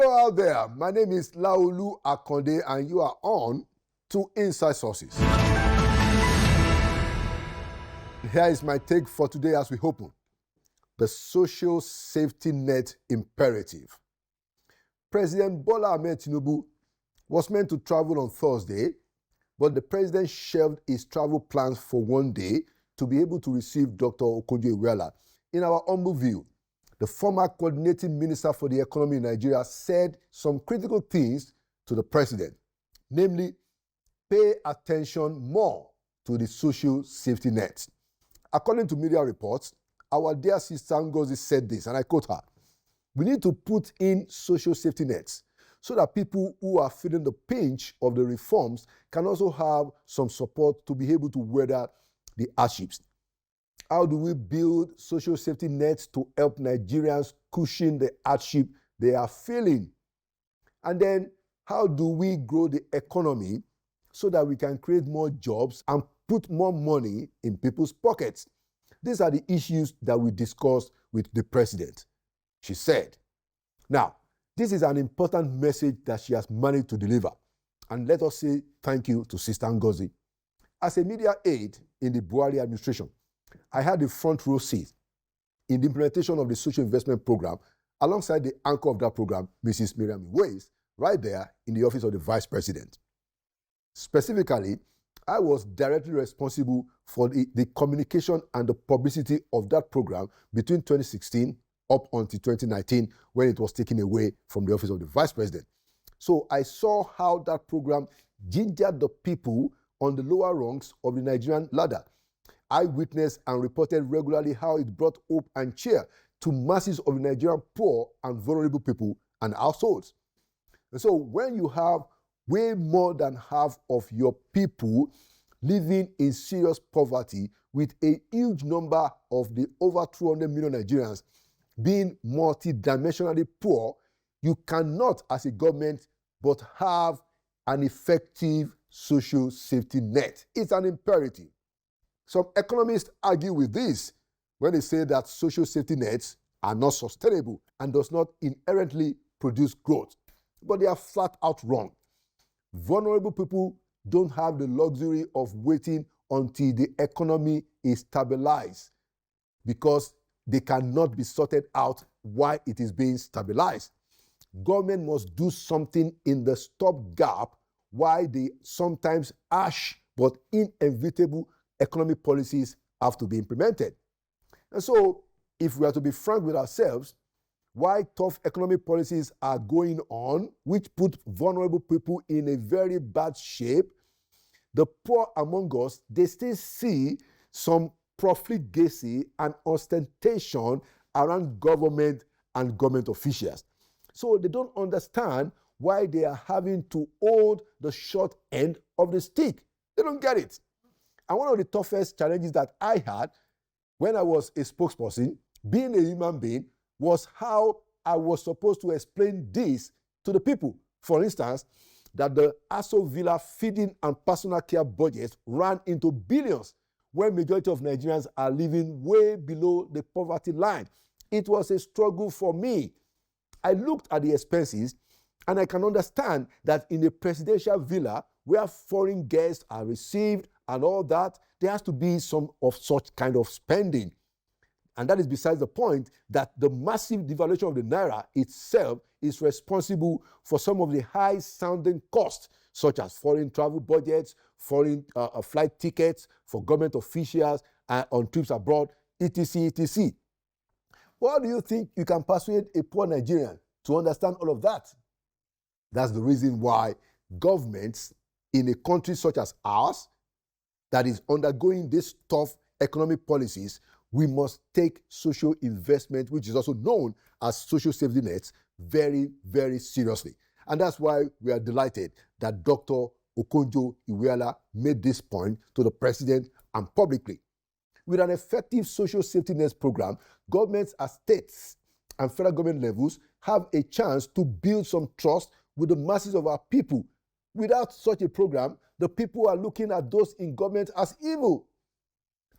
Hello out there. My name is Laolu Akonde and you are on to Inside Sources. Here is my take for today as we open. The social safety net imperative. President Bola Ahmed Tinubu was meant to travel on Thursday, but the president shelved his travel plans for one day to be able to receive Dr. Okonjo-Iweala. In our humble view, the former coordinating minister for the economy in Nigeria said some critical things to the president, namely, pay attention more to the social safety net. According to media reports, our dear sister Ngozi said this, and I quote her, "We need to put in social safety nets so that people who are feeling the pinch of the reforms can also have some support to be able to weather the hardships." How do we build social safety nets to help Nigerians cushion the hardship they are feeling? And then, how do we grow the economy so that we can create more jobs and put more money in people's pockets? These are the issues that we discussed with the president, she said. Now, this is an important message that she has managed to deliver. And let us say thank you to Sister Ngozi. As a media aide in the Buhari administration, I had a front row seat in the implementation of the social investment program alongside the anchor of that program, Mrs. Miriam Iwais, right there in the office of the vice president. Specifically, I was directly responsible for the communication and the publicity of that program between 2016 up until 2019 when it was taken away from the office of the vice president. So I saw how that program gingered the people on the lower rungs of the Nigerian ladder. I witnessed and reported regularly how it brought hope and cheer to masses of Nigerian poor and vulnerable people and households. And so when you have way more than half of your people living in serious poverty with a huge number of the over 200 million Nigerians being multidimensionally poor, you cannot as a government but have an effective social safety net. It's an imperative. Some economists argue with this when they say that social safety nets are not sustainable and does not inherently produce growth. But they are flat out wrong. Vulnerable people don't have the luxury of waiting until the economy is stabilized because they cannot be sorted out while it is being stabilized. Government must do something in the stopgap while the sometimes harsh but inevitable economic policies have to be implemented. And so, if we are to be frank with ourselves, while tough economic policies are going on, which put vulnerable people in a very bad shape, the poor among us, they still see some profligacy and ostentation around government and government officials. So they don't understand why they are having to hold the short end of the stick. They don't get it. And one of the toughest challenges that I had when I was a spokesperson, being a human being, was how I was supposed to explain this to the people. For instance, that the Aso Villa feeding and personal care budgets ran into billions when majority of Nigerians are living way below the poverty line. It was a struggle for me. I looked at the expenses and I can understand that in a presidential villa where foreign guests are received and all that, there has to be some of such kind of spending. And that is besides the point that the massive devaluation of the Naira itself is responsible for some of the high-sounding costs, such as foreign travel budgets, foreign flight tickets for government officials on trips abroad, etc., etc. Well, how do you think you can persuade a poor Nigerian to understand all of that? That's the reason why governments in a country such as ours, that is undergoing these tough economic policies, we must take social investment, which is also known as social safety nets, very, very seriously. And that's why we are delighted that Dr. Okonjo-Iweala made this point to the president and publicly. With an effective social safety nets program, governments at states and federal government levels have a chance to build some trust with the masses of our people. Without such a program, the people are looking at those in government as evil.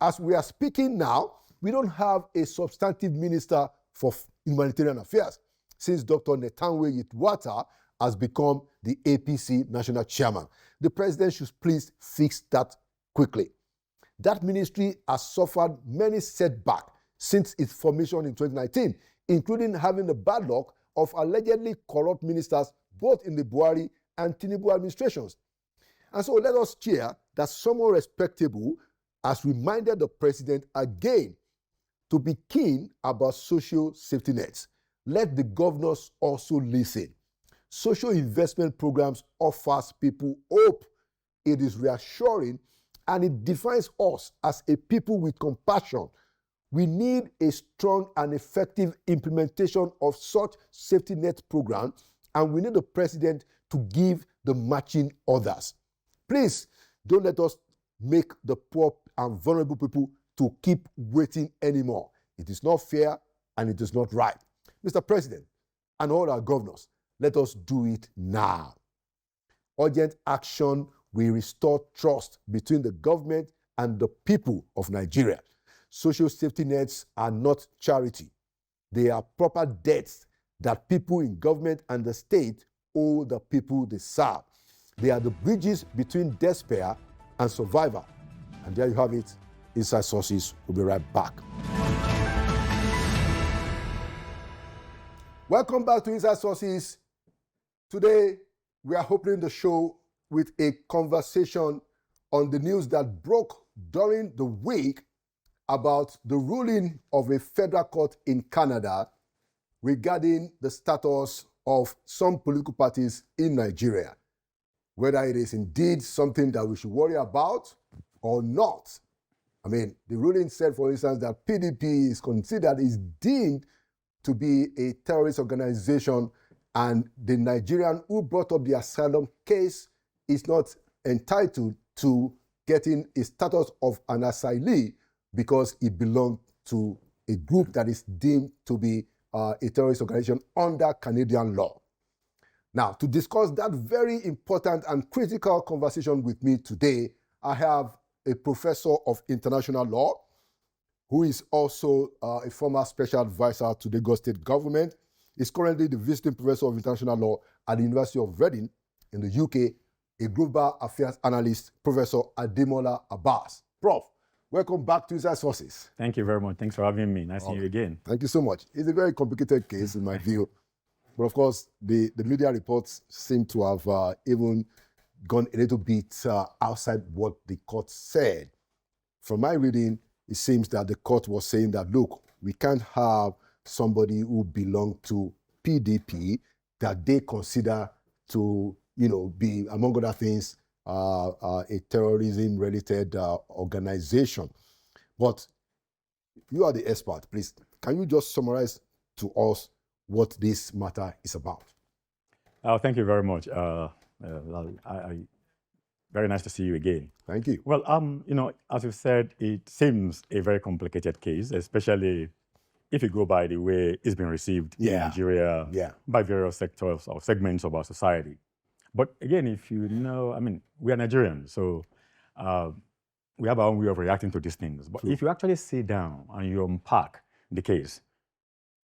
As we are speaking now, we don't have a substantive minister for humanitarian affairs. since Dr. Netanwe Yitwata has become the APC national chairman. The president should please fix that quickly. That ministry has suffered many setbacks since its formation in 2019, including having the bad luck of allegedly corrupt ministers both in the Buhari and Tinubu administrations. And so let us cheer that someone respectable has reminded the president again to be keen about social safety nets. Let the governors also listen. Social investment programs offers people hope. It is reassuring and it defines us as a people with compassion. We need a strong and effective implementation of such safety net programs, and we need the president to give the matching orders. Please don't let us make the poor and vulnerable people to keep waiting anymore. It is not fair and it is not right. Mr. President and all our governors, let us do it now. Urgent action will restore trust between the government and the people of Nigeria. Social safety nets are not charity. They are proper debts that people in government and the state owe the people they serve. They are the bridges between despair and survivor. And there you have it. Inside Sources will be right back. Welcome back to Inside Sources. Today, we are opening the show with a conversation on the news that broke during the week about the ruling of a federal court in Canada regarding the status of some political parties in Nigeria, whether it is indeed something that we should worry about or not. I mean, the ruling said, for instance, that PDP is deemed to be a terrorist organization, and the Nigerian who brought up the asylum case is not entitled to getting a status of an asylee because it belonged to a group that is deemed to be a terrorist organization under Canadian law. Now, to discuss that very important and critical conversation with me today, I have a professor of international law who is also a former special advisor to the Lagos State government. He's currently the visiting professor of international law at the University of Reading in the UK, a global affairs analyst, Professor Ademola Abbas. Prof, welcome back to Inside Sources. Thank you very much. Thanks for having me. Nice seeing you again. Thank you so much. It's a very complicated case in my view. But of course, the media reports seem to have even gone a little bit outside what the court said. From my reading, it seems that the court was saying that, look, we can't have somebody who belongs to PDP that they consider to, be, among other things, a terrorism-related organization. But you are the expert, please. Can you just summarize to us what this matter is about? Thank you very much. Very nice to see you again. Thank you. Well, as you said, it seems a very complicated case, especially if you go by the way it's been received in Nigeria by various sectors or segments of our society. But again, if you know, we are Nigerians, so we have our own way of reacting to these things. But if you actually sit down and you unpack the case,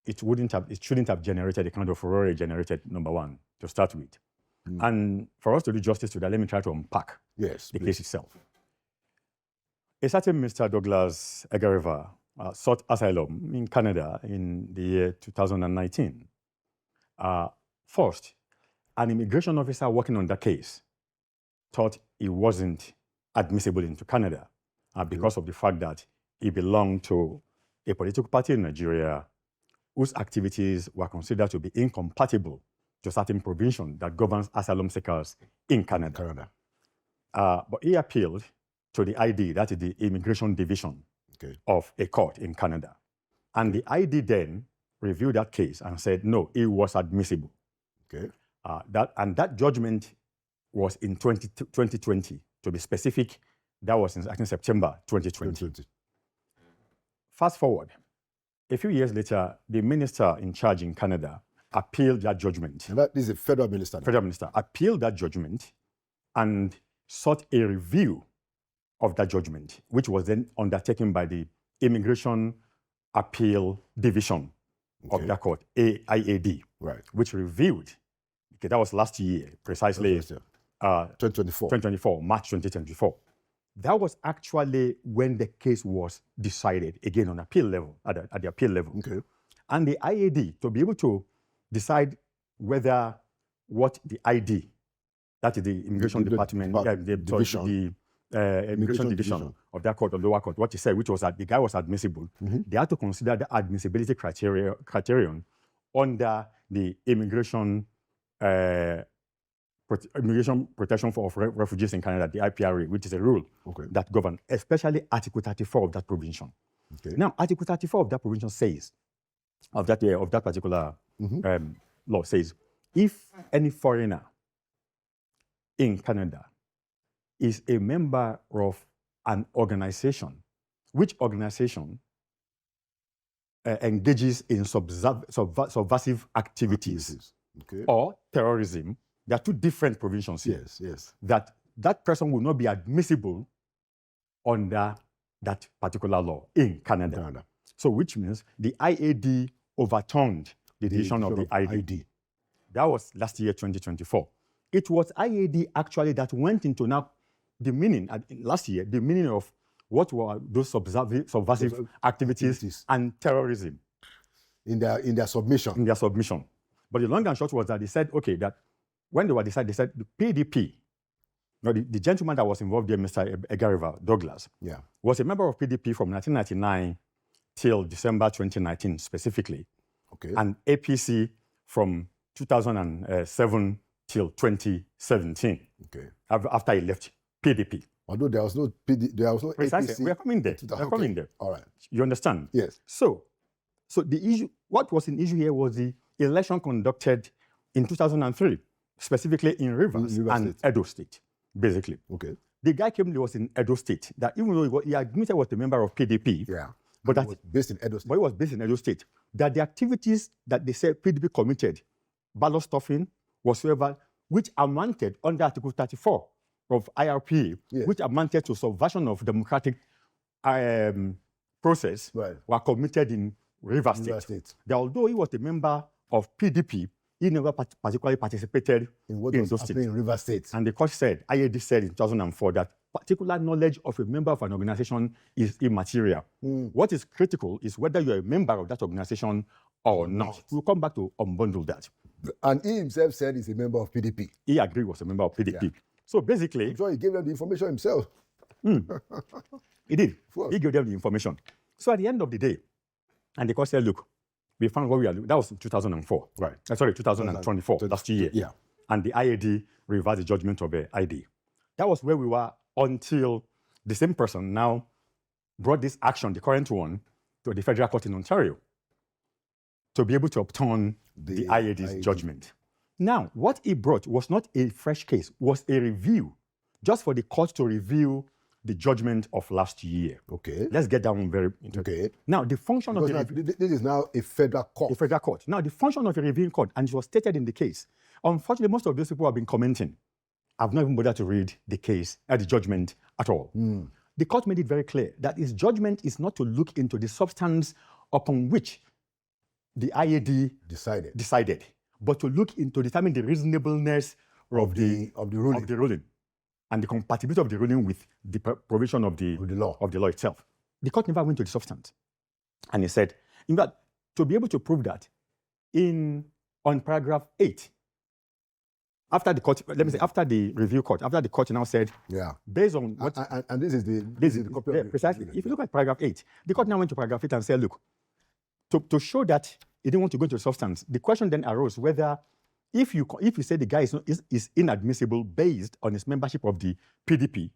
it shouldn't have generated the kind of furore generated, number one, to start with. And for us to do justice to that, let me try to unpack the case itself. A certain Mr. Douglas Egareva sought asylum in Canada in the year 2019. First, an immigration officer working on that case thought he wasn't admissible into Canada because of the fact that he belonged to a political party in Nigeria whose activities were considered to be incompatible to certain provision that governs asylum seekers in Canada. But he appealed to the ID, that is the Immigration Division of a court in Canada. And the ID then reviewed that case and said, no, it was admissible. That judgment was in 2020, to be specific. That was in, I think, September 2020. Fast forward, a few years later, the minister in charge in Canada appealed that judgment. And this is a federal minister. Federal minister appealed that judgment and sought a review of that judgment, which was then undertaken by the Immigration Appeal Division of that court, AIAD. which revealed, okay, that was last year, precisely 2024, March 2024. That was actually when the case was decided, again on appeal level, at the appeal level. Okay. And the IAD, to be able to decide whether what the ID, that is the Immigration Department, Division. The Immigration Division of that court, or lower court, what he said, which was that the guy was admissible, they had to consider the admissibility criterion under the Immigration Protection for Refugees in Canada, the IPRA, which is a rule that governs, especially Article 34 of that provision. Okay. Now, Article 34 of that provision says, of that particular law says, if any foreigner in Canada is a member of an organization, which organization engages in subversive activities or terrorism, there are two different provisions here. Yes. That person will not be admissible under that particular law in Canada. So which means the IAD overturned the decision of the ID. That was last year, 2024. It was IAD actually that went into now the meaning, last year, the meaning of what were those subversive activities and terrorism. In their submission. But the long and short was that they said, okay, that when they were decided, they said the PDP, the gentleman that was involved there, Mr. Egariva Douglas, was a member of PDP from 1999 till December 2019 specifically, and APC from 2007 till 2017, after he left PDP. Although there was no Precisely. APC. We are coming there. Coming there. All right. You understand? Yes. So the issue, what was an issue here was the election conducted in 2003, specifically in Rivers and State. Edo State, basically. Okay. The guy came, he was in Edo State, that even though he admitted he was a member of PDP, but he was based in Edo State. But he was based in Edo State. That the activities that they said PDP committed, ballot stuffing, whatsoever, which amounted under Article 34 of IRP, which amounted to subversion of democratic process, were committed in Rivers State. That although he was a member of PDP, he never particularly participated in what was happening in Rivers State. And the court said, IAD said in 2004 that particular knowledge of a member of an organization is immaterial. What is critical is whether you're a member of that organization or not. We'll come back to unbundle that. And he himself said he's a member of PDP. He agreed he was a member of PDP. So basically... I'm sure he gave them the information himself. He did. He gave them the information. So at the end of the day, and the court said, look, we found what we are doing. That was in 2004. Right. Sorry, 2024, last year. Yeah. And the IAD reversed the judgment of the ID. That was where we were until the same person now brought this action, the current one, to the federal court in Ontario to be able to upturn the IAD's judgment. Now, what he brought was not a fresh case, was a review, just for the court to review the judgment of last year. Okay. Let's get that one very interesting. Okay. Now, the function of the review... This is now a federal court. A federal court. Now, the function of a reviewing court, and it was stated in the case. Unfortunately, most of those people have been commenting. I've not even bothered to read the case, the judgment at all. The court made it very clear that its judgment is not to look into the substance upon which the IAD decided, but to look into determine the reasonableness of the ruling and the compatibility of the ruling with the provision of the law itself. The court never went to the substance. And he said, in fact, to be able to prove that, on paragraph 8, after the court, let me say, after the review court, after the court now said, based on what... And this is the copy of precisely. If you look at paragraph 8, the court now went to paragraph 8 and said, look, to show that he didn't want to go into the substance, the question then arose whether, if you say the guy is inadmissible based on his membership of the PDP,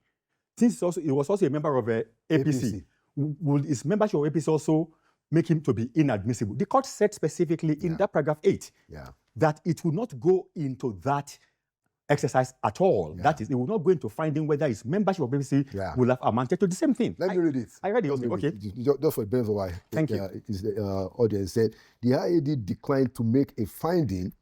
since he was also a member of APC, will his membership of APC also make him to be inadmissible? The court said specifically in that paragraph 8 that it will not go into that exercise at all. That is, it will not go into finding whether his membership of APC will have amounted to the same thing. Let me read it. I read it. Okay. Just for the benefit of why. Thank you. The audience said, the IAD declined to make a finding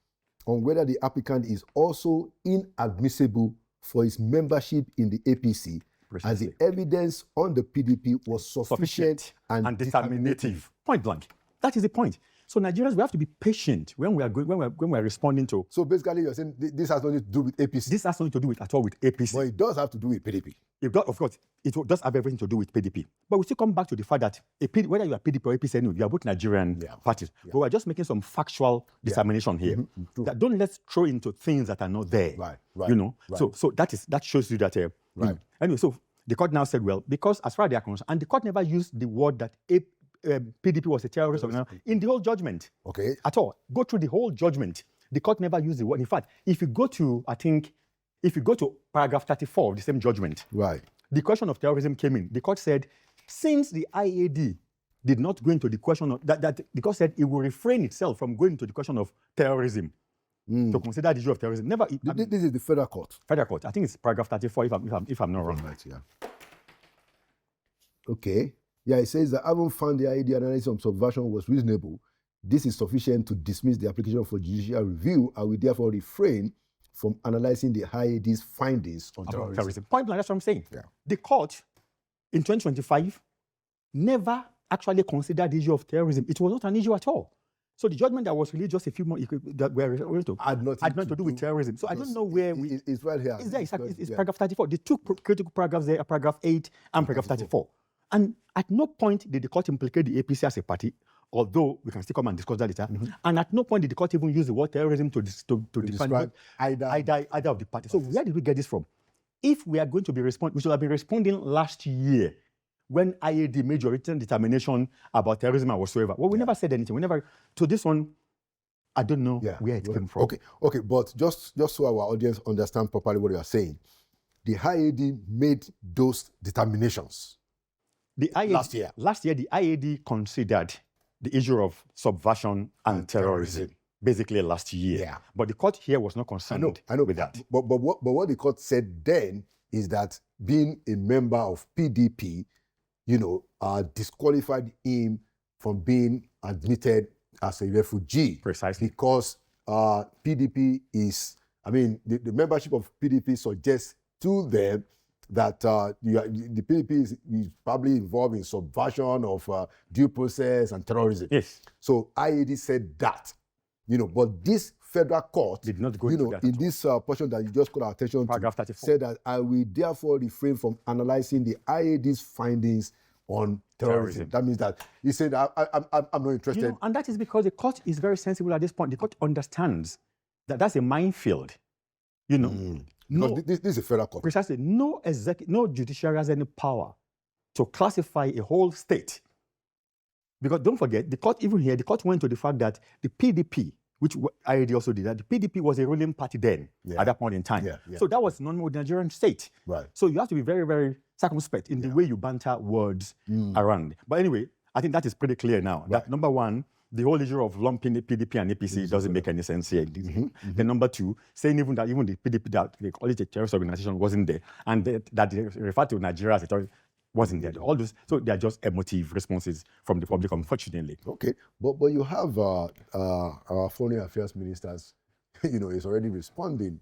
on whether the applicant is also inadmissible for his membership in the APC, as the evidence on the PDP was sufficient and determinative. Point blank. That is the point. So Nigerians, we have to be patient when we are going, when we are responding to. So basically, you're saying this has nothing to do with APC. This has nothing to do with at all with APC. But it does have to do with PDP. Of course, it does have everything to do with PDP. But we still come back to the fact that whether you are PDP or APC, anyway, you are both Nigerian parties. Yeah. But we're just making some factual determination here. That don't let's throw into things that are not there. Right. You know. Right. So that shows you that. Right. Anyway, so the court now said, well, because as far as they are concerned, and the court never used the word that PDP was a terrorist organization in the whole judgment. Okay. At all. Go through the whole judgment. The court never used the word. In fact, if you go to paragraph 34 of the same judgment, right, the question of terrorism came in. The court said, since the IAD did not go into the question of that the court said it will refrain itself from going into the question of terrorism to consider the issue of terrorism. Never. This is the federal court. Federal court. I think it's paragraph 34. If I'm not wrong. Right. Yeah. Okay. Yeah. It says that having found the IAD analysis of subversion was reasonable, this is sufficient to dismiss the application for judicial review, and we therefore refrain from analyzing the IAD's findings on terrorism. Point blank, that's what I'm saying. Yeah. The court in 2025 never actually considered the issue of terrorism. It was not an issue at all. So the judgment that was released just a few months that were had nothing to do with terrorism. So I don't know where it's right here. It's there. It's paragraph 34. The two critical paragraphs there are paragraph 8 and paragraph 34. And at no point did the court implicate the APC as a party, although we can still come and discuss that later. And at no point did the court even use the word terrorism to define either of the parties. So where did we get this from? If we are going to be we should have been responding last year when IAD made your written determination about terrorism and whatsoever. Well, we never said anything. We never. To this one, I don't know where it came from. Okay, but just so our audience understand properly what you are saying, the IAD made those determinations last year. Last year, the IAD considered the issue of subversion and terrorism. Basically last year. Yeah. But the court here was not concerned with that. But what the court said then is that being a member of PDP, disqualified him from being admitted as a refugee. Precisely. Because PDP is, the membership of PDP suggests to them that the PDP is probably involved in subversion of due process and terrorism. Yes. So IAD said that, but this federal court did not go into that in this portion that you just called our attention paragraph to, 34. said that I will therefore refrain from analyzing the IAD's findings on terrorism. That means that he said, I'm not interested. And that is because the court is very sensible at this point. The court understands that that's a minefield. No, this is a federal court. Precisely. No judiciary has any power to classify a whole state. Because don't forget, the court went to the fact that the PDP, which IAD also did, that the PDP was a ruling party then, at that point in time. So that was normal with the Nigerian state. Right. So you have to be very, very circumspect in the way you banter words around. But anyway, I think that is pretty clear now. Right. That number one, the whole issue of lumping the PDP and APC doesn't make any sense here. Then number two, saying even the PDP, that they call it a terrorist organization, wasn't there, and that they refer to Nigeria as a terrorist, wasn't there. All those, so they are just emotive responses from the public, unfortunately. Okay, but you have our foreign affairs ministers, is already responding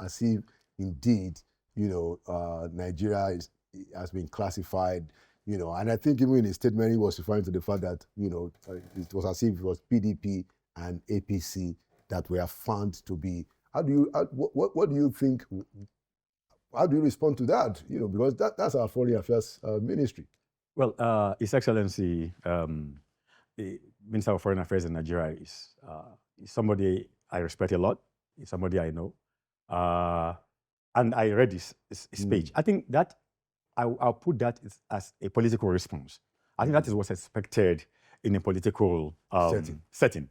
as if indeed, Nigeria has been classified. And I think even in his statement, he was referring to the fact that, it was as if it was PDP and APC that were found to be. What do you think? How do you respond to that? Because that's our foreign affairs ministry. Well, His Excellency, the Minister of Foreign Affairs in Nigeria is somebody I respect a lot. He's somebody I know. And I read his speech. I think that I'll put that as a political response. I think that is what's expected in a political setting.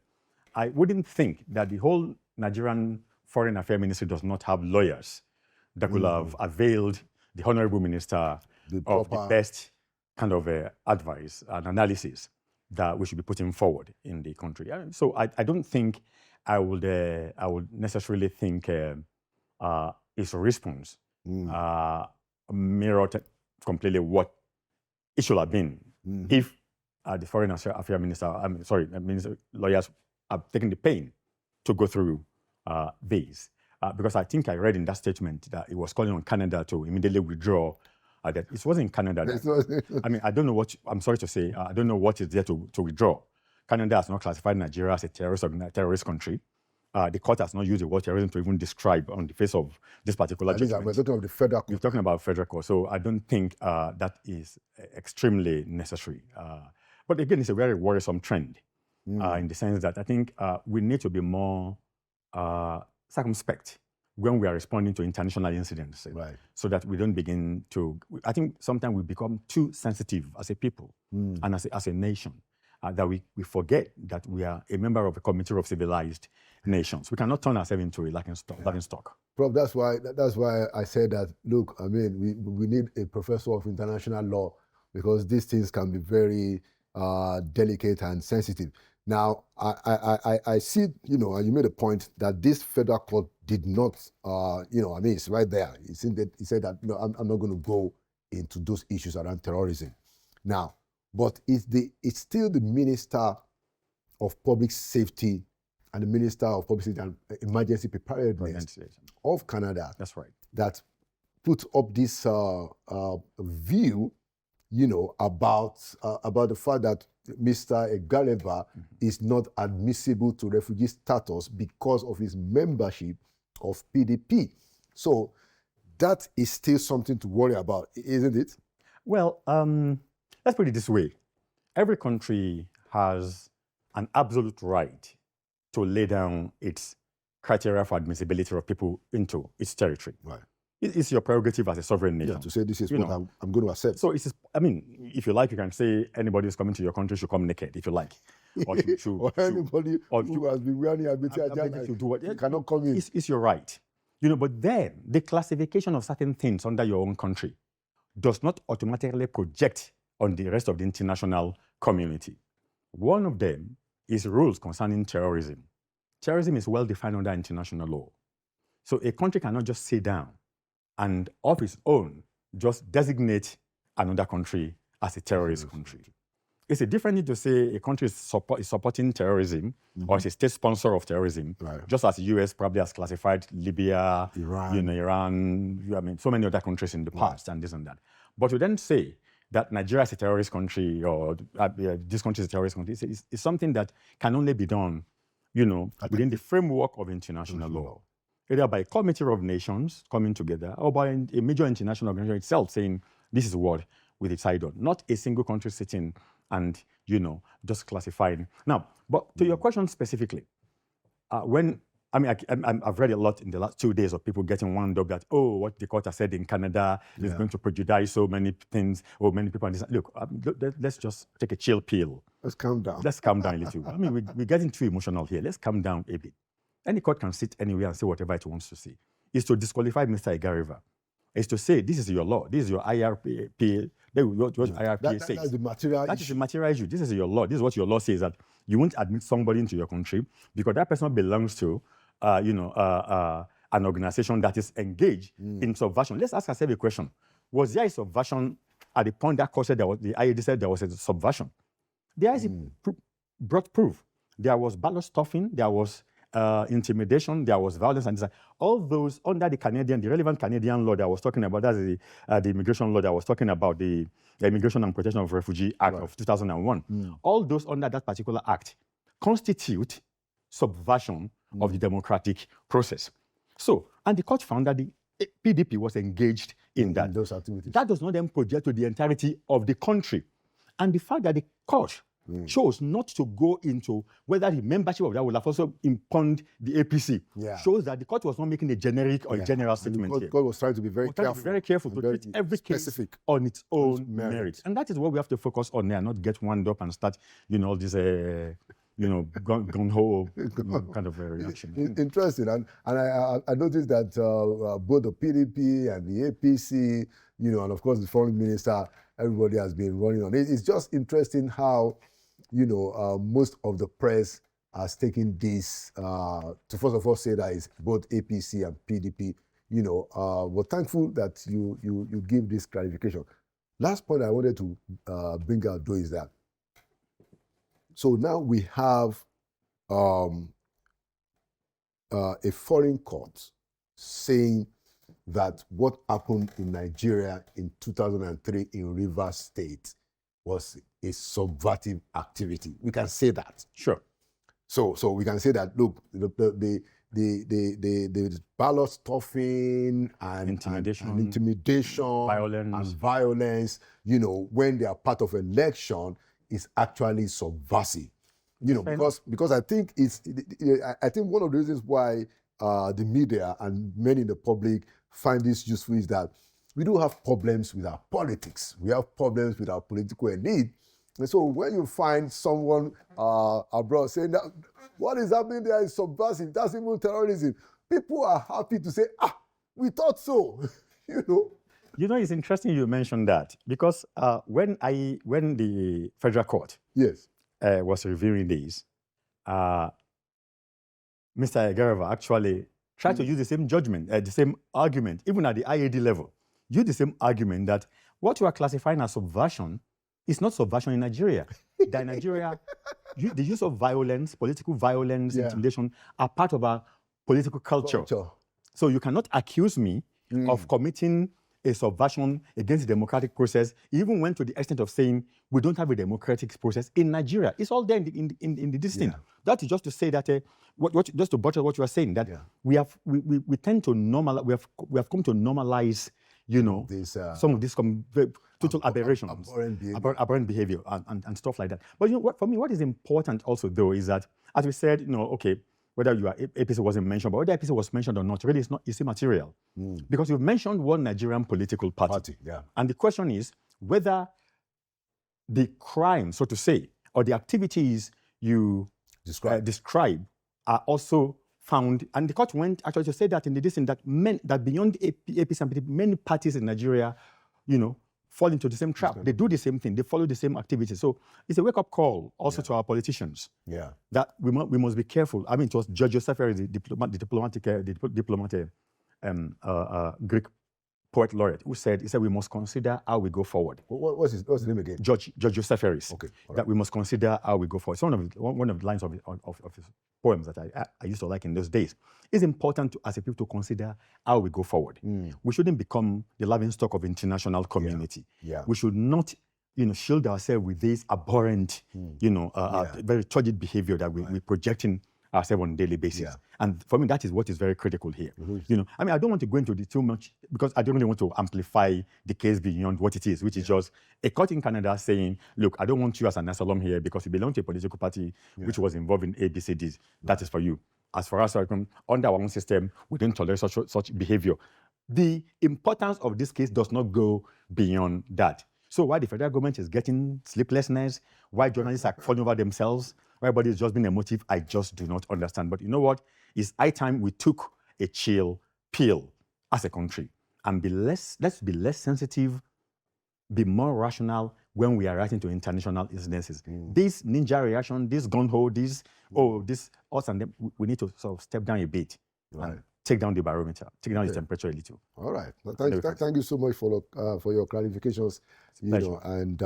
I wouldn't think that the whole Nigerian Foreign Affairs Ministry does not have lawyers that could have availed the Honorable Minister of the best kind of advice and analysis that we should be putting forward in the country. So I don't think I would necessarily think his response mirrored completely what it should have been if the Foreign Affairs Minister, lawyers have taken the pain to go through these. Because I think I read in that statement that it was calling on Canada to immediately withdraw. That it wasn't Canada. I don't know what, I'm sorry to say, I don't know what is there to withdraw. Canada has not classified Nigeria as a terrorist country. The court has not used the word terrorism to even describe on the face of this particular judgment. We're talking about the federal court. We're talking about federal court. So I don't think that is extremely necessary. But again, it's a very worrisome trend in the sense that I think we need to be more circumspect when we are responding to international incidents, right, so that we don't begin to, I think sometimes we become too sensitive as a people and as a nation, that we forget that we are a member of a community of civilized nations. We cannot turn ourselves into a laughing stock. Prof, that's why I said that, look, I mean, we need a professor of international law, because these things can be very delicate and sensitive. Now, I see, you know, and you made a point that this federal court did not, you know, I mean, it's right there. He said that, no, I'm not going to go into those issues around terrorism. Now, but it's still the Minister of Public Safety and the Minister of Public Safety and Emergency Preparedness of Canada. That's right. That put up this view, you know, about the fact that Mr. Egaleva is not admissible to refugee status because of his membership of PDP. So that is still something to worry about, isn't it? Well, let's put it this way. Every country has an absolute right to lay down its criteria for admissibility of people into its territory. Right. It's your prerogative as a sovereign nation. Yeah, to say this is what I'm going to accept. So I mean, if you like, you can say anybody who's coming to your country should come naked, if you like. Or anybody who has been wearing a BT cannot come in. It's your right. You know, but then the classification of certain things under your own country does not automatically project on the rest of the international community. One of them is rules concerning terrorism. Terrorism is well defined under international law. So a country cannot just sit down and of its own just designate another country as a terrorist country. It's a different thing to say a country is supporting terrorism or is a state sponsor of terrorism, just as the US probably has classified Libya, Iran, I mean, so many other countries in the past and this and that. But to then say that Nigeria is a terrorist country or this country is a terrorist country, it's something that can only be done, you know, within the framework of international law. Either by a committee of nations coming together or by a major international organization itself saying, this is what we decided on. Not a single country sitting and, you know, just classifying. Now, but to your question specifically, I've read a lot in the last 2 days of people getting wound up that, oh, what the court has said in Canada is going to prejudice so many things or many people. And look, let's just take a chill pill. Let's calm down. Let's calm down a little. I mean, we're getting too emotional here. Let's calm down a bit. Any court can sit anywhere and say whatever it wants to say. It's to disqualify Mr. Egaleva. It's to say, this is your law. This is your IRPA. What IRPA says. That's the material That is the material issue. This is your law. This is what your law says, that you won't admit somebody into your country because that person belongs to, an organization that is engaged in subversion. Let's ask ourselves a question. Was there a subversion at the point that court said the IAD said there was a subversion? The IAD brought proof. There was ballot stuffing. There was intimidation, there was violence, and all those under the relevant Canadian law that I was talking about, that's the immigration law that I was talking about, the Immigration and Protection of Refugee Act of 2001. All those under that particular act constitute subversion of the democratic process. So, and the court found that the PDP was engaged in that. Those activities. That does not then project to the entirety of the country. And the fact that the court chose not to go into whether the membership of that would have also impugned the APC. Shows that the court was not making a generic or a general statement here. The court was trying to be very careful. To treat every case on its own merit. And that is what we have to focus on there, not get wound up and start, all this, gung-ho kind of reaction. Interesting. And I noticed that both the PDP and the APC, and of course the foreign minister, everybody has been running on it. It's just interesting how most of the press has taken this to first of all say that it's both APC and PDP. We're thankful that you give this clarification. Last point I wanted to bring out though is that, so now we have a foreign court saying that what happened in Nigeria in 2003 in Rivers State was a subversive activity. We can say that. Sure. So we can say that, look, the ballot stuffing and intimidation, violence, you know, when they are part of election is actually subversive. You know, because I think I think one of the reasons why the media and many in the public find this useful is that we do have problems with our politics. We have problems with our political elite. And so when you find someone abroad saying that what is happening there is subversive, that's even terrorism, people are happy to say, we thought so, you know. You know, it's interesting you mentioned that because when the federal court was reviewing this, Mr. Garava actually tried to use the same judgment, the same argument, even at the IAD level, use the same argument that what you are classifying as subversion is not subversion in Nigeria. That in Nigeria, the use of violence, political violence, intimidation are part of our political culture. So you cannot accuse me of committing a subversion against the democratic process. He even went to the extent of saying we don't have a democratic process in Nigeria. It's all there in this thing. That is just to say that just to butcher what you are saying, that we tend to normalize. We have come to normalize, you know, some of these total aberrations, aberrant behavior, and stuff like that. But you know, for me, what is important also though is that, as we said, you know, okay, whether APC wasn't mentioned, but whether APC was mentioned or not, really it's immaterial. Because you've mentioned one Nigerian political party. And the question is whether the crime, so to say, or the activities you describe are also found. And the court went actually to say that in the decision that beyond APC and PDP, many parties in Nigeria, you know, fall into the same trap. They do the same thing. They follow the same activities. So it's a wake-up call also to our politicians. That we must be careful. I mean, it was Judge Joseph, the diplomat, Greek poet laureate, who said, we must consider how we go forward. What's his name again? Judge Joseph. Okay. That we must consider how we go forward. It's one of the lines of his poems that I used to like in those days. It's important as a people to consider how we go forward. We shouldn't become the laughingstock of international community. We should not, you know, shield ourselves with this abhorrent, you know, very turgid behavior that we're projecting ourselves on a daily basis. And for me, that is what is very critical here. You know, I mean, I don't want to go into too much because I don't really want to amplify the case beyond what it is, which is just a court in Canada saying, look, I don't want you as an asylum here because you belong to a political party which was involved in ABCDs. That is for you. As for us, under our own system, we don't tolerate such behavior. The importance of this case does not go beyond that. So why the federal government is getting sleeplessness, why journalists are falling over themselves, why everybody is just being emotive, I just do not understand. But you know what? It's high time we took a chill pill as a country and let's be less sensitive, be more rational when we are writing to international incidences. This ninja reaction, this gun-ho, this us and them, we need to sort of step down a bit and take down the barometer, take down the temperature a little. All right. Well, thank you so much for your clarifications, you know, and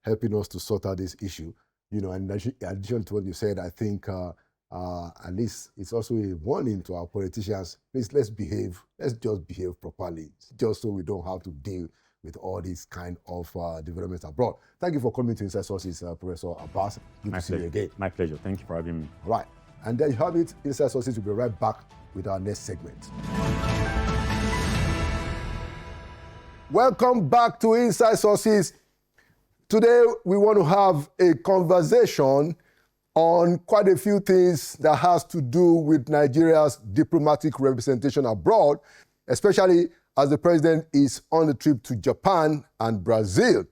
helping us to sort out this issue. You know, and in addition to what you said, I think at least it's also a warning to our politicians. Please, let's just behave properly, just so we don't have to deal with all these kind of developments abroad. Thank you for coming to Inside Sources, Professor Abbas. Good to see you again. My pleasure. Thank you for having me. All right. And there you have it. Inside Sources will be right back with our next segment. Welcome back to Inside Sources. Today, we want to have a conversation on quite a few things that has to do with Nigeria's diplomatic representation abroad, especially as the president is on the trip to Japan and Brazil.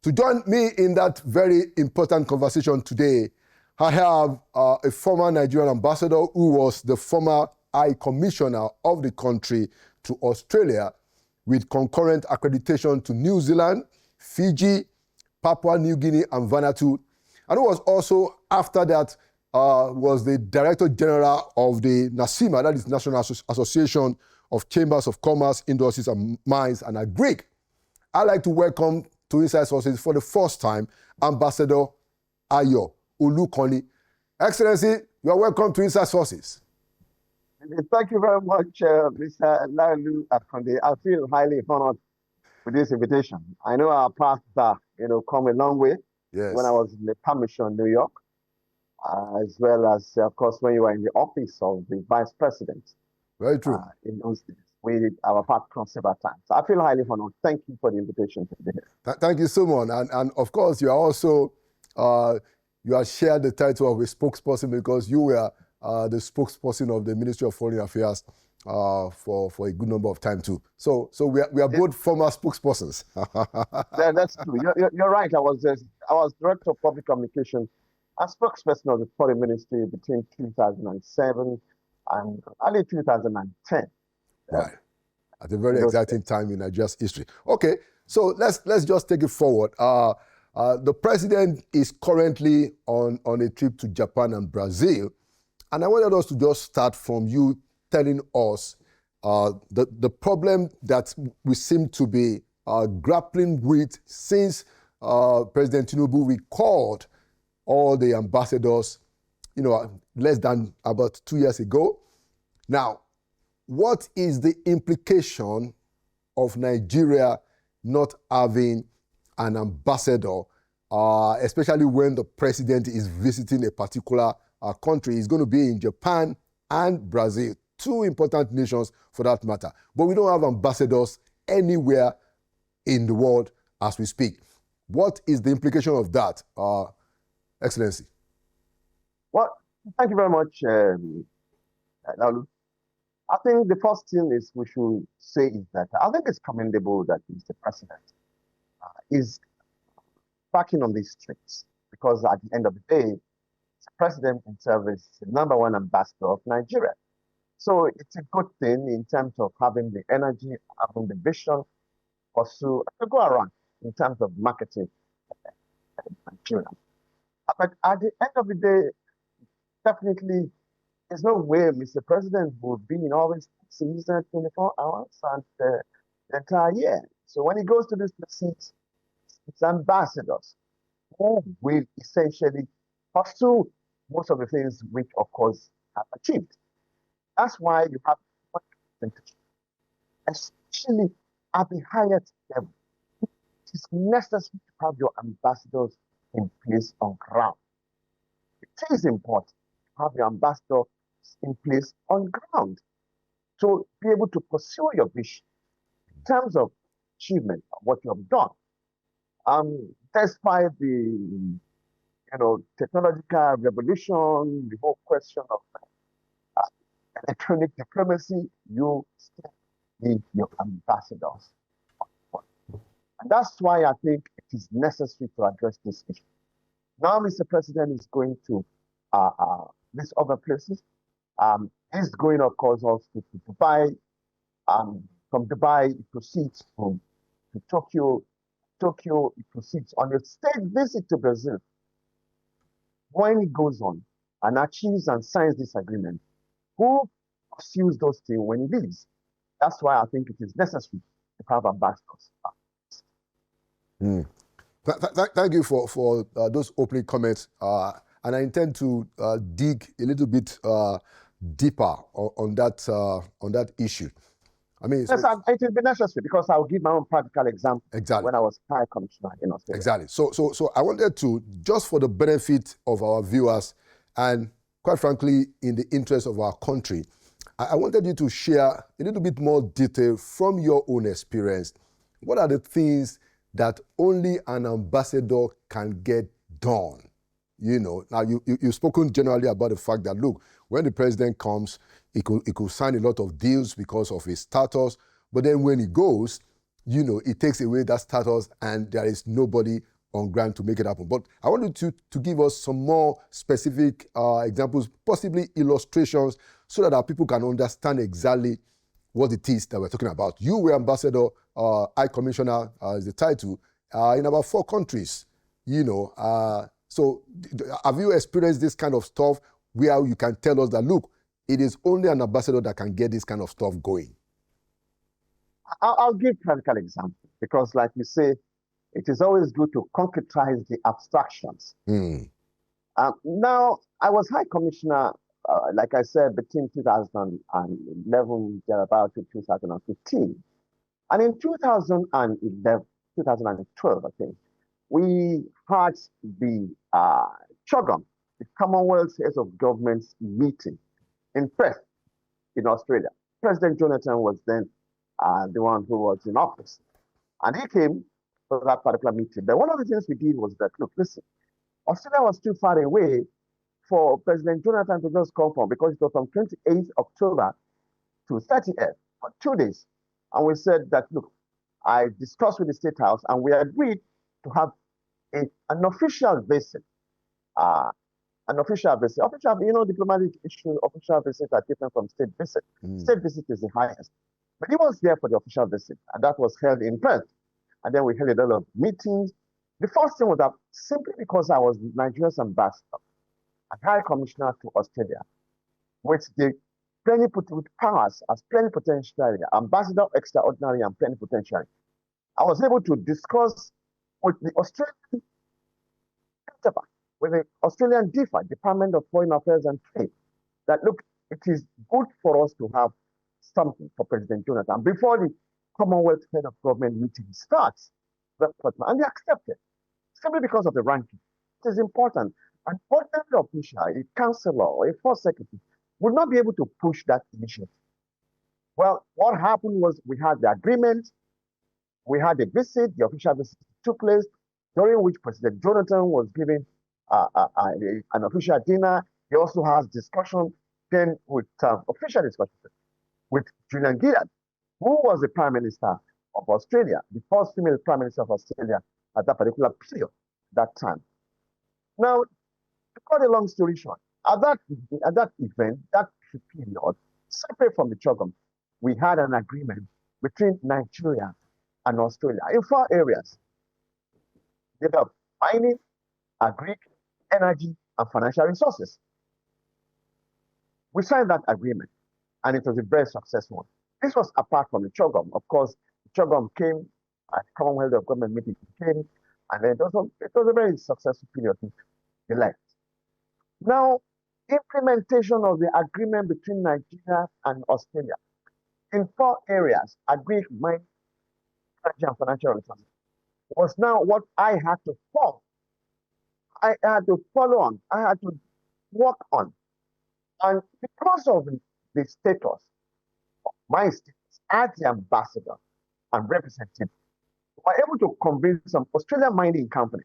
To join me in that very important conversation today, I have a former Nigerian ambassador who was the former High Commissioner of the country to Australia with concurrent accreditation to New Zealand, Fiji, Papua New Guinea, and Vanuatu. And who was also, after that, was the Director General of the NACIMA, that is National Association of Chambers of Commerce, Industries and Mines, and Agric. I'd like to welcome to Inside Sources for the first time, Ambassador Ayo Olukonli. Excellency, you are welcome to Inside Sources. Thank you very much, Mr. Lalu Akonde. I feel highly honored with this invitation. I know our paths are, come a long way. Yes. When I was in the permission, New York, as well as, of course, when you were in the office of the vice president. Very true. In those days, our path crossed several times. I feel highly honored. Thank you for the invitation today. Thank you so much. And of course, you are also, you are shared the title of a spokesperson because you were the spokesperson of the Ministry of Foreign Affairs for a good number of time too. So we are both former spokespersons. That's true. You're right. I was director of public communications and spokesperson of the Foreign Ministry between 2007 and early 2010. Right. At a very exciting time in Nigeria's history. Okay, so let's just take it forward. The president is currently on a trip to Japan and Brazil, and I wanted us to just start from you telling us the problem that we seem to be grappling with since President Tinubu recalled all the ambassadors, less than about 2 years ago. Now, what is the implication of Nigeria not having an ambassador, especially when the president is visiting a particular country? He's going to be in Japan and Brazil, two important nations for that matter. But we don't have ambassadors anywhere in the world as we speak. What is the implication of that, Excellency? Well, thank you very much, Laulu. I think the first thing is we should say is that I think it's commendable that Mr. President is backing on these streets, because at the end of the day, the president himself is the #1 ambassador of Nigeria. So it's a good thing in terms of having the energy, having the vision, also to go around in terms of marketing Nigeria. But at the end of the day, definitely, there's no way Mr. President would be in office 24 hours and the entire year. So when he goes to these places, it's ambassadors who will essentially pursue most of the things which, of course, have achieved. That's why you have representation, especially at the highest level. It is necessary to have your ambassadors in place on ground. It is important to have your ambassador in place on ground to be able to pursue your vision in terms of achievement of what you have done. Despite the technological revolution, the whole question of electronic diplomacy, you still need your ambassadors. And that's why I think it is necessary to address this issue. Now, Mr. President is going to these other places. He's going, of course, also to Dubai. From Dubai, he proceeds to Tokyo. Tokyo, he proceeds on a state visit to Brazil. When he goes on and achieves and signs this agreement, who pursues those things when he leaves? That's why I think it is necessary to have ambassadors. Thank you for those opening comments. And I intend to dig a little bit deeper on that issue. I mean, yes, it will be necessary because I'll give my own practical example. Exactly. When I was High Commissioner in Australia. Exactly. So I wanted to, just for the benefit of our viewers and quite frankly, in the interest of our country, I wanted you to share a little bit more detail from your own experience. What are the things that only an ambassador can get done? Now you've spoken generally about the fact that, look, when the president comes, he could sign a lot of deals because of his status, but then when he goes, he takes away that status and there is nobody on ground to make it happen. But I wanted to give us some more specific examples, possibly illustrations, so that our people can understand exactly what it is that we're talking about. You were ambassador, High Commissioner is the title, in about 4 countries, So have you experienced this kind of stuff where you can tell us that, look, it is only an ambassador that can get this kind of stuff going? I'll give practical examples because, like you say, it is always good to concretize the abstractions. Now, I was High Commissioner, like I said, between 2011, thereabout, to 2015. And in 2011, 2012, I think, we had the CHOGM, the Commonwealth Heads of Governments meeting in Perth, in Australia. President Jonathan was then the one who was in office. And he came for that particular meeting. But one of the things we did was that, look, listen, Australia was too far away for President Jonathan to just come from, because it was from 28th October to 30th for 2 days. And we said that, look, I discussed with the State House and we agreed to have an official visit. Diplomatic issue, official visits are different from state visit. State visit is the highest. But he was there for the official visit, and that was held in Perth. And then we held a lot of meetings. The first thing was that simply because I was Nigeria's ambassador and High Commissioner to Australia, with the plenipotentiary powers as plenipotentiary, ambassador extraordinary and plenipotentiary, I was able to discuss with the Australian counterpart, with the Australian DFA, Department of Foreign Affairs and Trade, that look, it is good for us to have something for President Jonathan before the Commonwealth Head of Government meeting starts. And they accepted, simply because of the ranking. It is important. An ordinary official, a councillor, or a first secretary would not be able to push that initiative. Well, what happened was we had the agreement, we had a visit, the official visit took place, during which President Jonathan was giving an official dinner. He also has discussion then with official discussion with Julian Gillard, who was the Prime Minister of Australia, the first female Prime Minister of Australia at that particular period, that time. Now, to cut a long story short, at that event, that period, separate from the CHOGM, we had an agreement between Nigeria and Australia in 4 areas: mining, agri, energy, and financial resources. We signed that agreement, and it was a very successful one. This was apart from the CHOGM. Of course, the CHOGM came, and the Commonwealth of Government meeting came, and then it was a very successful period to elect. Now, implementation of the agreement between Nigeria and Australia in 4 areas, agri, mining, energy, and financial resources, was now what I had to follow. I had to follow on. I had to work on. And because of the status of my status as the ambassador and representative, we were able to convince some Australian mining company,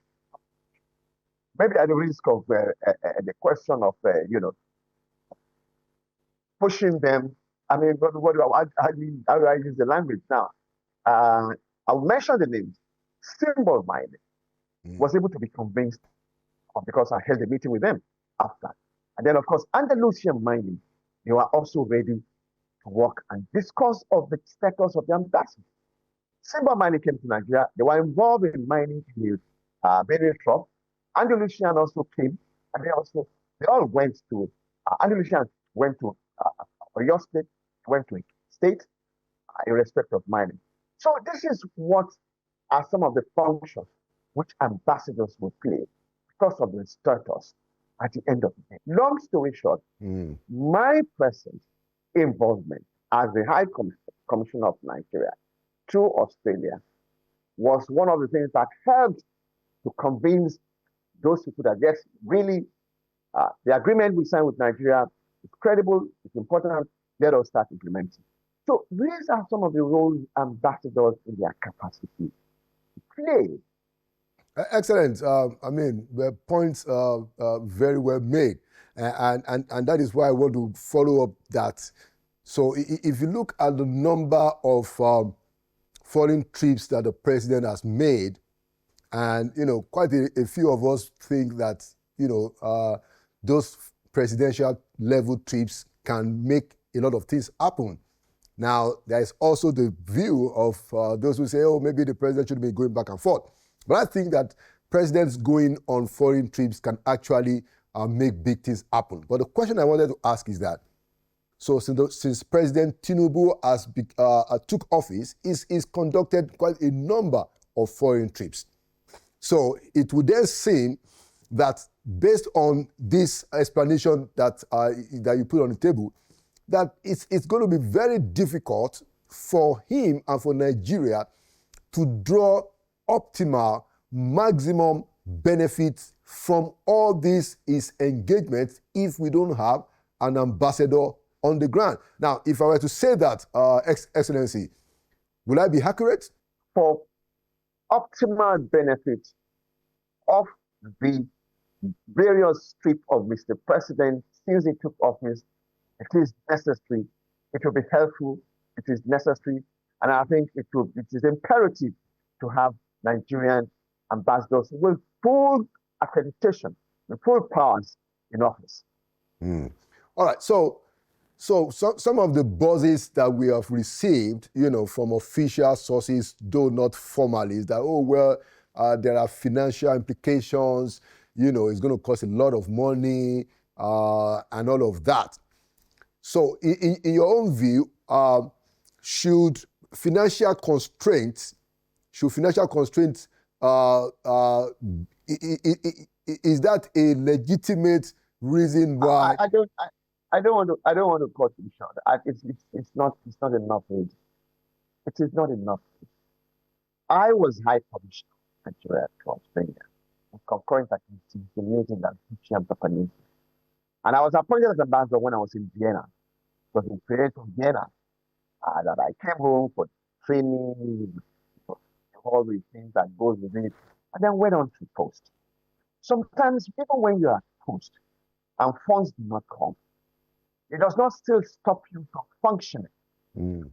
maybe at the risk of the question of, pushing them. I mean, how do I use the language now? I'll mention the names. Symbol Mining was able to be convinced because I held a meeting with them after. And then, of course, Andalusian Mining, they were also ready to work and discuss of the status of the ambassador. Symbol Mining came to Nigeria. They were involved in mining in the Benue Trough. Andalusian also came, and they all went to, Andalusian went to Oyo State, went to a state, irrespective of mining. So this is what are some of the functions which ambassadors would play because of the status at the end of the day. Long story short, my present involvement as the High Commissioner of Nigeria to Australia was one of the things that helped to convince those people that, yes, really, the agreement we signed with Nigeria is credible, it's important, let us start implementing. So these are some of the roles ambassadors in their capacity play. Excellent. I mean, the points are very well made. And that is why I want to follow up that. So if you look at the number of foreign trips that the president has made, and, quite a few of us think that, those presidential level trips can make a lot of things happen. Now, there is also the view of those who say, oh, maybe the president should be going back and forth. But I think that presidents going on foreign trips can actually make big things happen. But the question I wanted to ask is that, so since President Tinubu has took office, he's conducted quite a number of foreign trips. So it would then seem that based on this explanation that you put on the table, that it's going to be very difficult for him and for Nigeria to draw optimal, maximum benefits from all this is engagement if we don't have an ambassador on the ground. Now, if I were to say that, Excellency, will I be accurate? For optimal benefit of the various trip of Mr. President since he took office, it is necessary, it will be helpful, it is necessary, and I think it is imperative to have Nigerian ambassadors with full accreditation, with full powers in office. All right, so some of the buzzes that we have received, from official sources, though not formally, is that, there are financial implications, it's going to cost a lot of money and all of that. So in your own view, should financial constraints, is that a legitimate reason why? I don't want to cut you short. It's not enough. It is not enough. I was High Commissioner at Nigeria for Australia, concurrent activities in meeting that Japan, and I was appointed as ambassador when I was in Vienna. It was in period of Vienna that I came home for training, for all the things that goes with it, and then went on to post. Sometimes, even when you are post and funds do not come, it does not still stop you from functioning.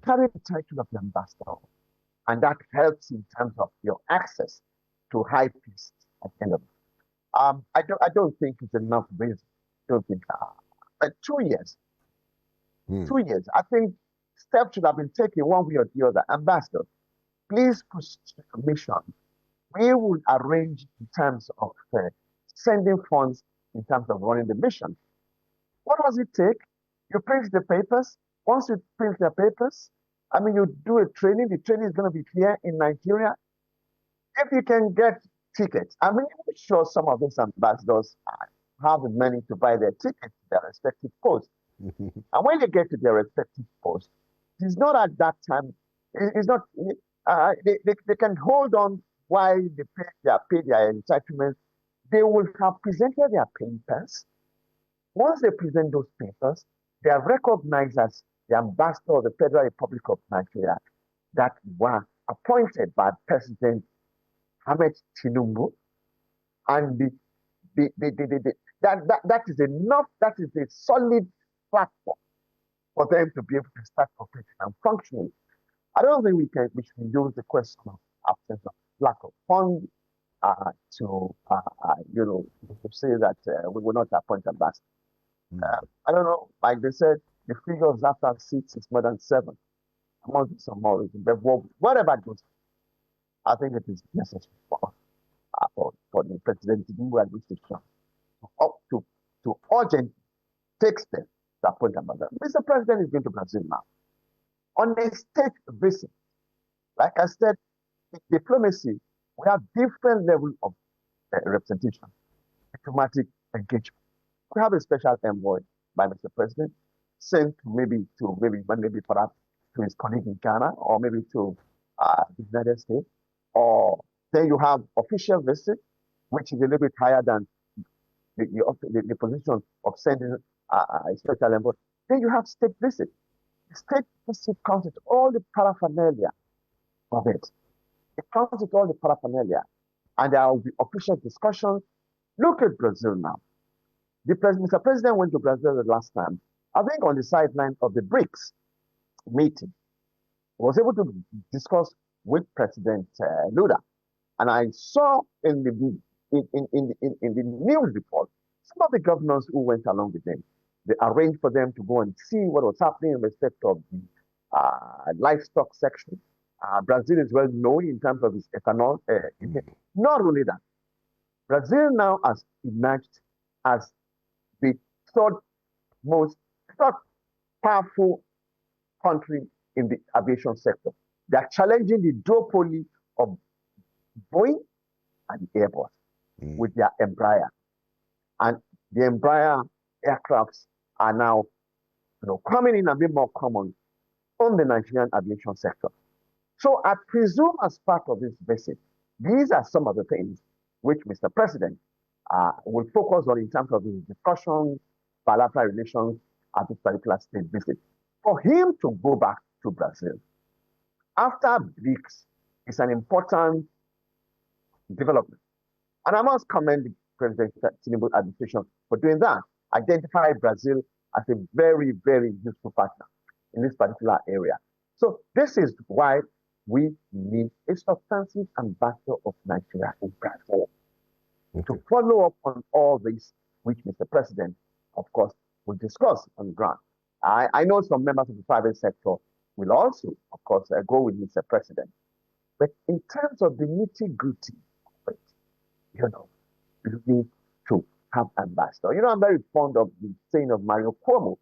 Carry the title of the ambassador, and that helps in terms of your access to high peace at the end of it. I don't think it's enough reason. I don't think, but 2 years. 2 years. I think steps should have been taken one way or the other. Ambassador, please push the commission. We will arrange in terms of sending funds in terms of running the mission. What does it take? You print the papers. Once you print the papers, you do a training. The training is going to be here in Nigeria. If you can get tickets, I'm sure some of these ambassadors have the money to buy their tickets to their respective posts. And when they get to their respective posts, it's not at that time, it's not, they can hold on while they pay their entitlements. They will have presented their papers. Once they present those papers, they are recognized as the ambassador of the Federal Republic of Nigeria that were appointed by President Ahmed Tinubu. And that is enough, that is a solid platform for them to be able to start operating and functioning. I don't think we should use the question of absence of lack of funds to say that we will not appoint ambassadors. I don't know, like they said, the figures after 6 is more than 7. Among some more, but whatever it goes, I think it is necessary for the President Tinubu administration to urgently take steps to appoint ambassador. Mr. President is going to Brazil now on a state visit. Like I said, in diplomacy, we have different levels of representation, diplomatic engagement. We have a special envoy by Mr. President sent maybe perhaps to his colleague in Ghana or maybe to the United States. Or then you have official visit, which is a little bit higher than the position of sending a special envoy. Then you have state visit. The state visit comes with all the paraphernalia of it. It comes with all the paraphernalia. And there will be official discussions. Look at Brazil now. Mr. President went to Brazil the last time, I think on the sideline of the BRICS meeting. He was able to discuss with President Lula. And I saw in the news report, some of the governors who went along with them, they arranged for them to go and see what was happening in respect of the livestock section. Brazil is well known in terms of its ethanol. Not only that, Brazil now has emerged as the third powerful country in the aviation sector. They are challenging the duopoly of Boeing and Airbus with their Embraer. And the Embraer aircrafts are now coming in and being more common on the Nigerian aviation sector. So I presume as part of this visit, these are some of the things which Mr. President will focus on in terms of his discussions, bilateral relations at this particular state visit. For him to go back to Brazil after BRICS is an important development. And I must commend the President Tinubu administration for doing that. Identify Brazil as a very, very useful partner in this particular area. So this is why we need a substantive ambassador of Nigeria in Brazil to follow up on all this, which Mr. President, of course, will discuss on the ground. I know some members of the private sector will also, of course, go with Mr. President. But in terms of the nitty-gritty, you need to have ambassador. I'm very fond of the saying of Mario Cuomo,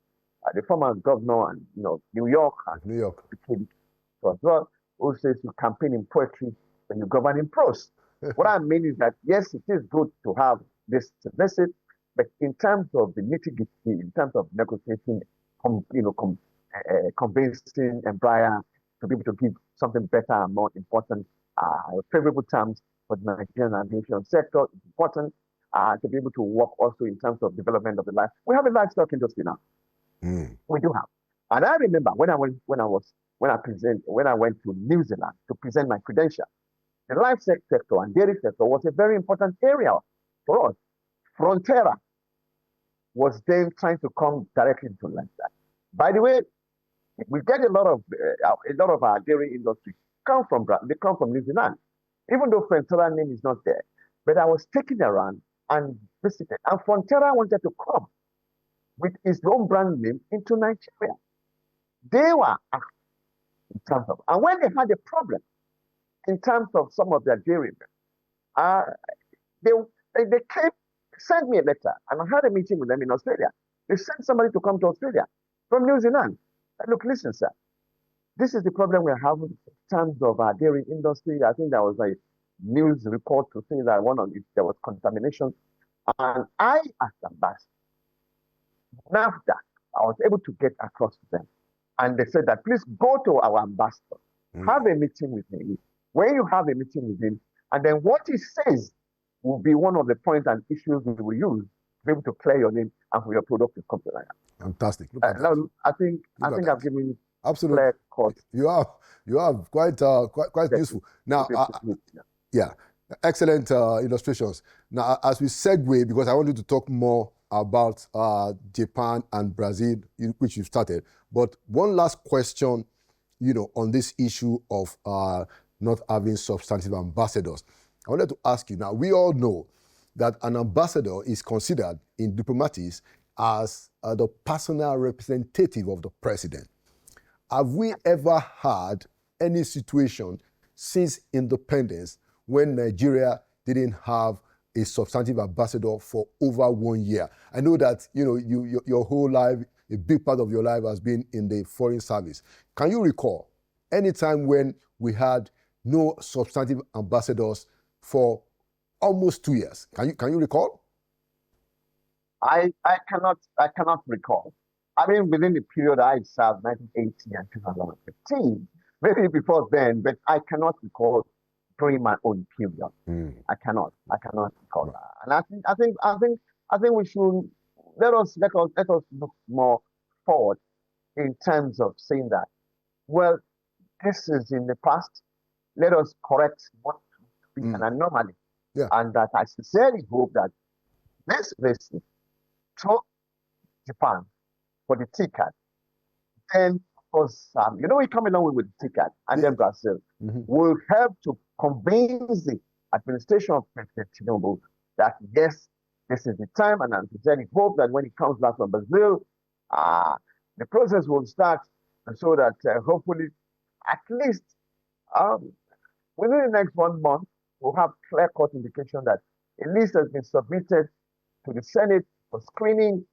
the former governor and New York. So as well, who says you campaign in poetry when you govern in prose. What I mean is that yes, it is good to have this visit, but in terms of the nitty-gritty, in terms of negotiating, convincing Embraer to be able to give something better and more important, favorable terms for the Nigerian aviation sector, it's important to be able to work also in terms of development of the life. We have a livestock industry now. We do have, and I remember when I went to New Zealand to present my credential, the livestock sector and dairy sector was a very important area for us. Frontera was then trying to come directly into livestock. By the way, we get a lot of our dairy industry come from New Zealand, even though Frontera name is not there. But I was taken around and visited, and Frontera wanted to come with his own brand name into Nigeria. They were in terms of, and when they had a problem in terms of some of their dairy, they came, sent me a letter, and I had a meeting with them in Australia. They sent somebody to come to Australia from New Zealand. Look, listen, sir, this is the problem we're having in terms of our dairy industry. I think there was a news report to say that there was contamination, and I, as ambassador, NAFDAC, I was able to get across to them. And they said that, please go to our ambassador, have a meeting with him. When you have a meeting with him, and then what he says will be one of the points and issues we will use to be able to clear your name and for your product to come to like that. Fantastic. Now, I think I've given absolutely clear cut. You have quite useful. Now, yeah, excellent illustrations. Now, as we segue, because I want you to talk more about Japan and Brazil, which you started. But one last question, on this issue of not having substantive ambassadors. I wanted to ask you, now we all know that an ambassador is considered in diplomatics as the personal representative of the president. Have we ever had any situation since independence when Nigeria didn't have a substantive ambassador for over 1 year? I know that your whole life, a big part of your life has been in the foreign service. Can you recall any time when we had no substantive ambassadors for almost 2 years? Can you recall? I cannot recall. I mean, within the period I served, 1980 and 2015, maybe before then, but I cannot recall during my own period. I cannot recall that. And I think we should let us look more forward in terms of saying that, well, this is in the past. Let us correct what be an anomaly. Yeah. And that I sincerely hope that this visit to Japan for the TCAD, then of course, we come along with the TCAD, and then Brazil will help to convince the administration of President Tinubu that yes, this is the time, and I sincerely hope that when he comes back from Brazil, the process will start, so that hopefully, at least within the next 1 month, we'll have clear-cut indication that a list has been submitted to the Senate for screening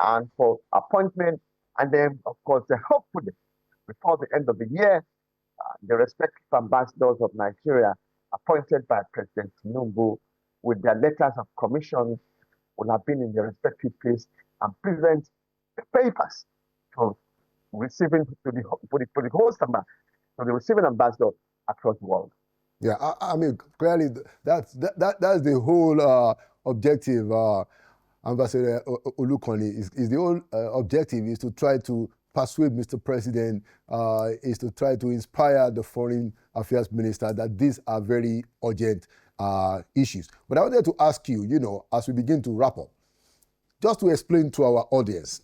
and for appointment, and then, of course, hopefully, before the end of the year, the respective ambassadors of Nigeria appointed by President Tinubu with their letters of commission will have been in their respective place and present the papers to receiving to the host to the receiving ambassador across the world. Yeah, I mean, clearly that's the whole objective. Ambassador Olukoni is the whole objective is to try to persuade Mr. President, is to try to inspire the Foreign Affairs Minister that these are very urgent issues. But I wanted to ask you, as we begin to wrap up, just to explain to our audience,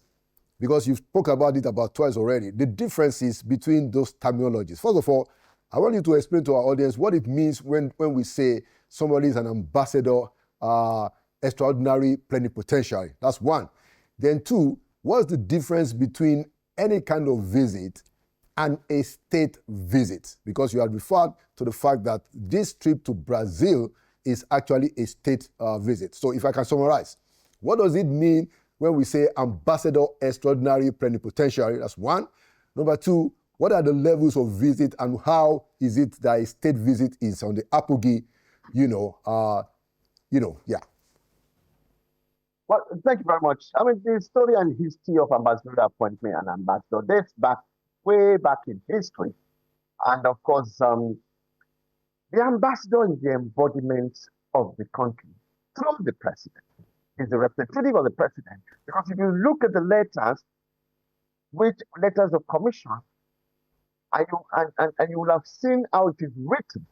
because you've spoken about it about twice already, the differences between those terminologies. First of all, I want you to explain to our audience what it means when we say somebody is an ambassador, extraordinary plenipotentiary. That's one. Then two, what's the difference between any kind of visit and a state visit? Because you have referred to the fact that this trip to Brazil is actually a state visit. So if I can summarize, what does it mean when we say ambassador extraordinary plenipotentiary? That's one. Number two, what are the levels of visit and how is it that a state visit is on the apogee, yeah. Well, thank you very much. I mean, the story and history of ambassadorial appointment and ambassador dates way back in history. And of course, the ambassador is the embodiment of the country through the president. He's the representative of the president. Because if you look at the letters, which letters of commission, and you will have seen how it is written,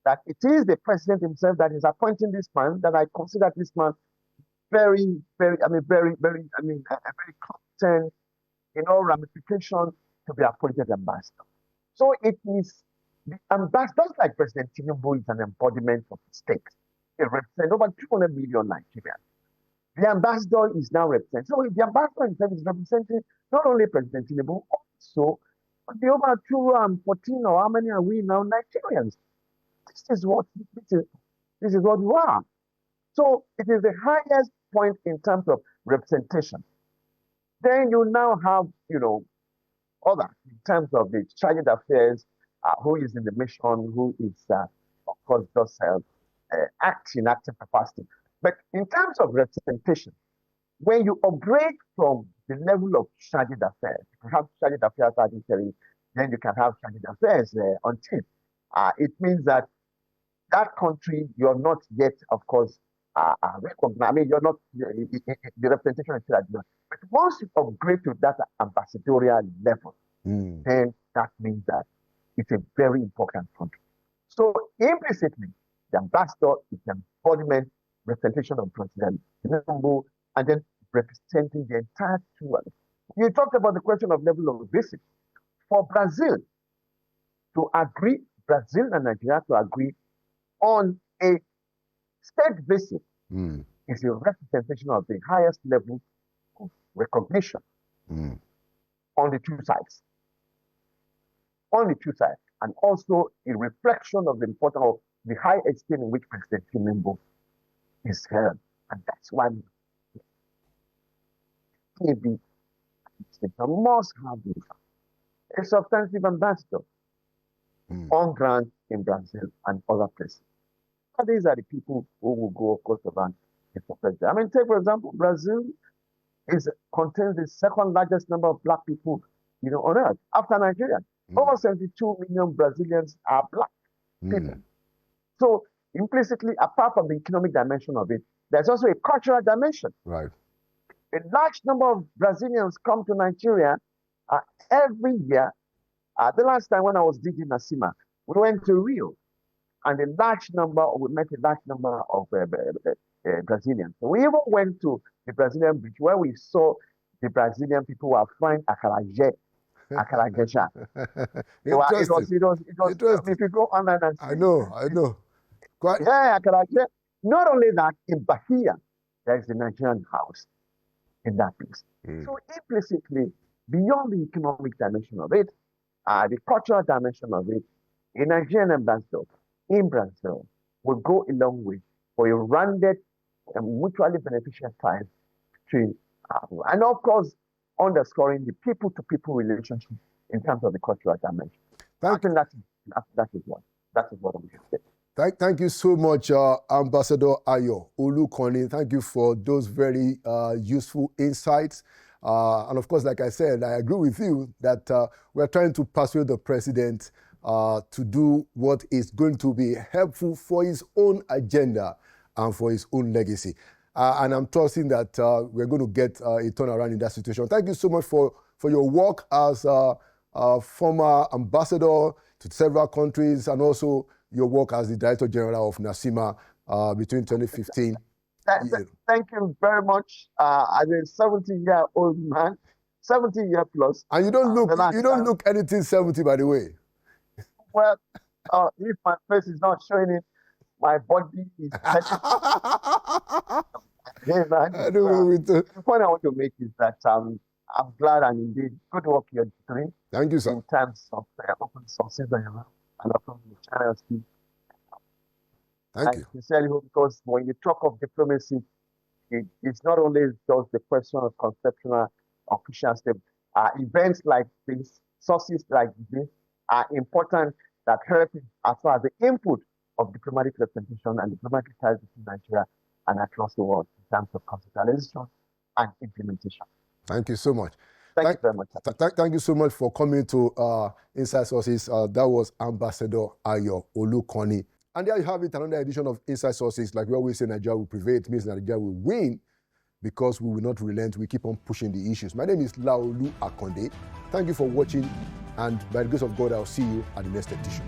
that it is the president himself that is appointing this man, that I consider this man very competent in all ramifications to be appointed ambassador. So it is the ambassador, like President Tinubu, is an embodiment of the state. It represents over 200 million Nigerians. The ambassador is now representing. So the ambassador himself is representing not only President Tinubu, also the over 214 or how many are we now Nigerians. This is what you are. So it is the highest point in terms of representation. Then you now have, others in terms of the chargé d'affaires, who is in the mission, who is, of course, just acting capacity. But in terms of representation, when you upgrade from the level of chargé d'affaires, you can have chargé d'affaires arbitrary, then you can have chargé d'affaires on team. It means that country, you're not yet, of course, recognized. I mean, you're not, the representation is still at the. But once you upgrade to that ambassadorial level, then that means that it's a very important country. So implicitly, the ambassador is the embodiment, representation of President Tinubu, and then representing the entire world. You talked about the question of level of visit. For Brazil and Nigeria to agree on a state visit is a representation of the highest level of recognition on the two sides. On the two sides. And also a reflection of the importance of the high esteem in which President Tinubu is held. And that's why maybe must have a substantive ambassador on ground in Brazil and other places. And these are the people who will go, of course, around the president. I mean, take, for example, Brazil contains the second largest number of black people, on earth, after Nigeria. Over 72 million Brazilians are black people. So implicitly, apart from the economic dimension of it, there's also a cultural dimension. Right. A large number of Brazilians come to Nigeria every year. The last time when I was digging Nasima, we went to Rio, and we met a large number of Brazilians. So we even went to the Brazilian beach where we saw the Brazilian people were frying akaraje. It was if you go online and see. I know. Quite. Yeah, akaraje. Not only that, in Bahia, there is a Nigerian house in that place. So implicitly, beyond the economic dimension of it, the cultural dimension of it, a Nigerian ambassador in Brazil will go a long way for a rounded and mutually beneficial ties between and of course underscoring the people-to-people relationship in terms of the cultural dimension. I think that is what I'm saying. Thank you so much, Ambassador Ayo Olukoni. Thank you for those very useful insights. And of course, like I said, I agree with you that we're trying to persuade the president to do what is going to be helpful for his own agenda and for his own legacy. And I'm trusting that we're going to get a turnaround in that situation. Thank you so much for your work as a former ambassador to several countries, and also your work as the Director General of NACIMA between 2015. Thank you very much. As a 70-year-old man, 70-year plus. And you don't look anything 70, by the way. Well, if my face is not showing it, my body is. The point I want to make is that I'm glad and indeed good work you're doing. Thank you, sir. In terms of open sources and open channels. Thank you. I sincerely hope, because when you talk of diplomacy, it's not only just the question of conceptual official step. Events like this, sources like this are important, that help as far as the input of diplomatic representation and diplomatic ties between Nigeria and across the world in terms of conceptualization and implementation. Thank you so much. Thank you very much. Thank you so much for coming to Inside Sources. That was Ambassador Ayo Olukoni. And there you have it, another edition of Inside Sources. Like we always say, Nigeria will prevail. It means Nigeria will win, because we will not relent. We keep on pushing the issues. My name is Laolu Akonde. Thank you for watching, and by the grace of God, I'll see you at the next edition.